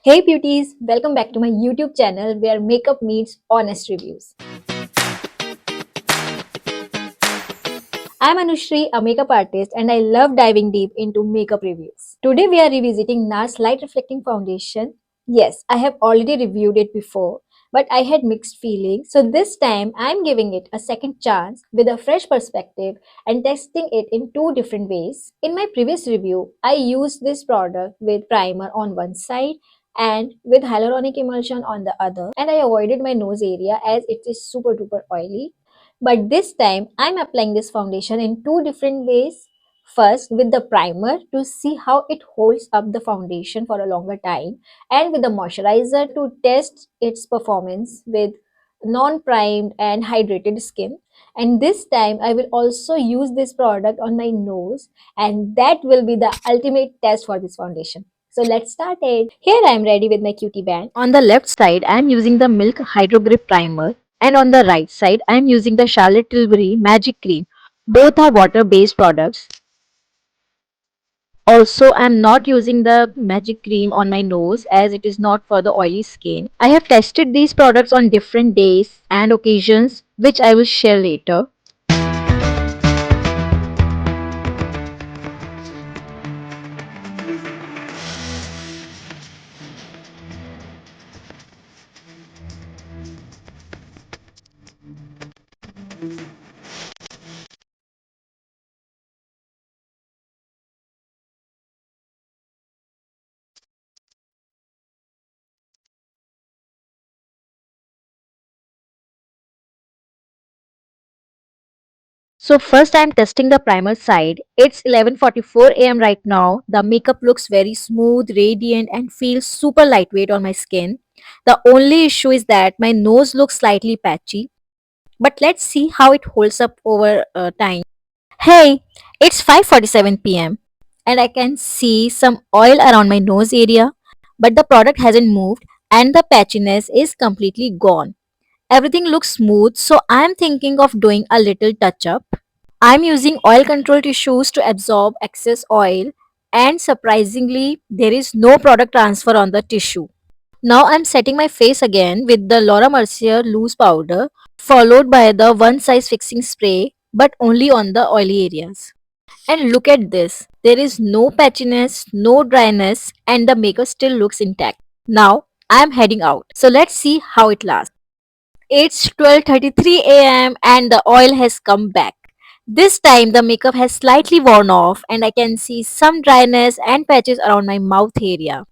Hey beauties, welcome back to my YouTube channel where makeup meets honest reviews. I'm Anushri, a makeup artist, and I love diving deep into makeup reviews. Today we are revisiting NARS Light Reflecting Foundation. Yes, I have already reviewed it before, but I had mixed feelings. So this time I'm giving it a second chance with a fresh perspective and testing it in two different ways. In my previous review, I used this product with primer on one side and with hyaluronic emulsion on the other, and I avoided my nose area as it is super duper oily. But this time I'm applying this foundation in two different ways. First with the primer to see how it holds up the foundation for a longer time, and with the moisturizer to test its performance with non-primed and hydrated skin. And this time I will also use this product on my nose, and that will be the ultimate test for this foundation. So let's start it. Here I am ready with my cutie band. On the left side, I am using the Milk Hydro Grip Primer, and on the right side, I am using the Charlotte Tilbury Magic Cream. Both are water-based products. Also, I am not using the Magic Cream on my nose as it is not for the oily skin. I have tested these products on different days and occasions, which I will share later. So first I am testing the primer side. It's 11:44 a.m. right now. The makeup looks very smooth, radiant and feels super lightweight on my skin. The only issue is that my nose looks slightly patchy, but let's see how it holds up over time. Hey, it's 5:47 p.m. and I can see some oil around my nose area, but the product hasn't moved and the patchiness is completely gone. Everything looks smooth, so I'm thinking of doing a little touch up. I'm using oil control tissues to absorb excess oil, and surprisingly, there is no product transfer on the tissue. Now I'm setting my face again with the Laura Mercier loose powder, followed by the one size fixing spray, but only on the oily areas. And look at this. There is no patchiness, no dryness, and the makeup still looks intact. Now I'm heading out. So let's see how it lasts. It's 12:33 a.m. and the oil has come back. This time the makeup has slightly worn off and I can see some dryness and patches around my mouth area.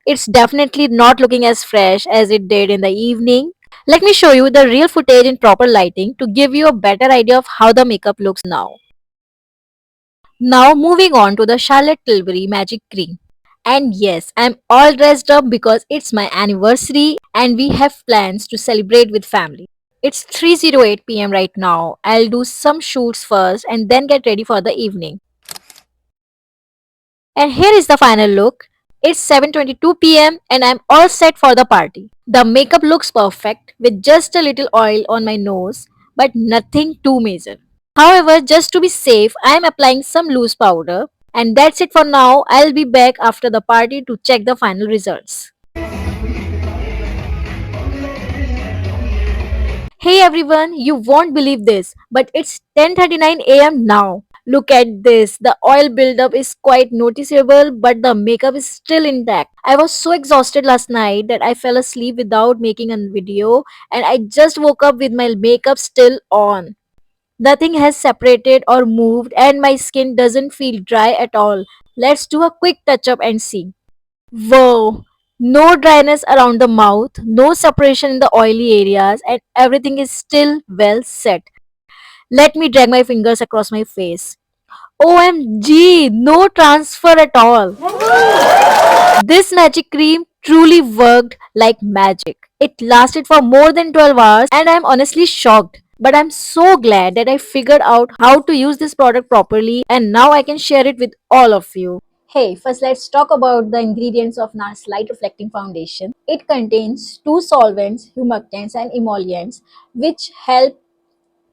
It's definitely not looking as fresh as it did in the evening. Let me show you the real footage in proper lighting to give you a better idea of how the makeup looks now. Now moving on to the Charlotte Tilbury Magic Cream. And yes, I'm all dressed up because it's my anniversary and we have plans to celebrate with family. It's 3:08 p.m. right now. I'll do some shoots first and then get ready for the evening. And here is the final look. It's 7:22 p.m. and I'm all set for the party. The makeup looks perfect with just a little oil on my nose, but nothing too major. However, just to be safe, I am applying some loose powder. And that's it for now. I'll be back after the party to check the final results. Hey everyone, you won't believe this, but it's 10:39 a.m. now. Look at this. The oil buildup is quite noticeable, but the makeup is still intact. I was so exhausted last night that I fell asleep without making a video, and I just woke up with my makeup still on. Nothing has separated or moved, and my skin doesn't feel dry at all. Let's do a quick touch up and see. Whoa! No dryness around the mouth, no separation in the oily areas, and everything is still well set. Let me drag my fingers across my face. OMG! No transfer at all. This magic cream truly worked like magic. It lasted for more than 12 hours and I'm honestly shocked. But I'm so glad that I figured out how to use this product properly and now I can share it with all of you. Hey, first let's talk about the ingredients of NARS Light Reflecting Foundation. It contains two solvents, humectants and emollients, which help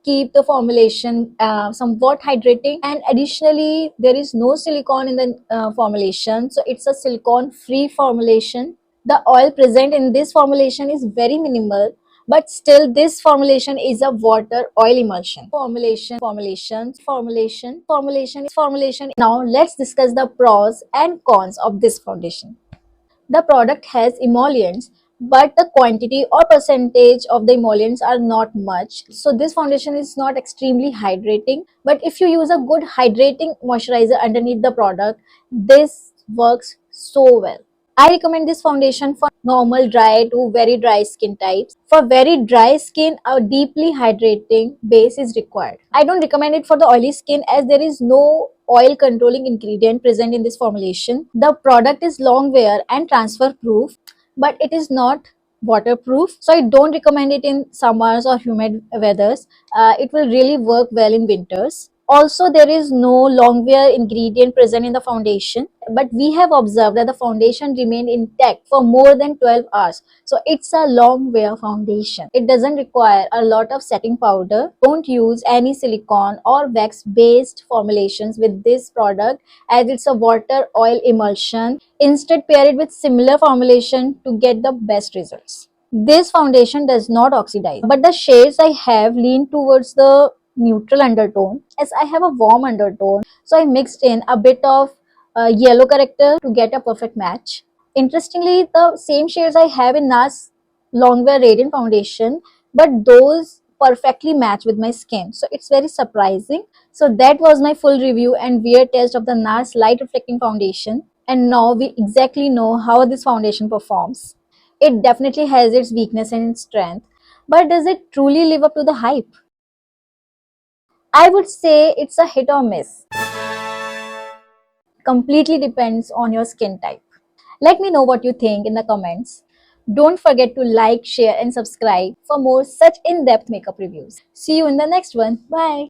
keep the formulation somewhat hydrating, and additionally there is no silicone in the formulation, so it's a silicone free formulation. The oil present in this formulation is very minimal, but still this formulation is a water oil emulsion. Formulation. Now let's discuss the pros and cons of this foundation. The product has emollients, but the quantity or percentage of the emollients are not much. So this foundation is not extremely hydrating. But if you use a good hydrating moisturizer underneath the product, this works so well. I recommend this foundation for normal dry to very dry skin types. For very dry skin, a deeply hydrating base is required. I don't recommend it for the oily skin as there is no oil controlling ingredient present in this formulation. The product is long wear and transfer proof, but it is not waterproof. So I don't recommend it in summers or humid weathers. It will really work well in winters. Also, there is no long wear ingredient present in the foundation, but we have observed that the foundation remained intact for more than 12 hours. So it's a long wear foundation. It doesn't require a lot of setting powder. Don't use any silicone or wax based formulations with this product as it's a water oil emulsion. Instead, pair it with similar formulation to get the best results. This foundation does not oxidize, but the shades I have lean towards the neutral undertone as I have a warm undertone. So I mixed in a bit of yellow character to get a perfect match. Interestingly, the same shades I have in NARS Longwear Radiant Foundation, but those perfectly match with my skin. So it's very surprising. So that was my full review and wear test of the NARS Light Reflecting Foundation. And now we exactly know how this foundation performs. It definitely has its weakness and its strength, but does it truly live up to the hype? I would say it's a hit or miss. Completely depends on your skin type. Let me know what you think in the comments. Don't forget to like, share, and subscribe for more such in depth makeup reviews. See you in the next one. Bye.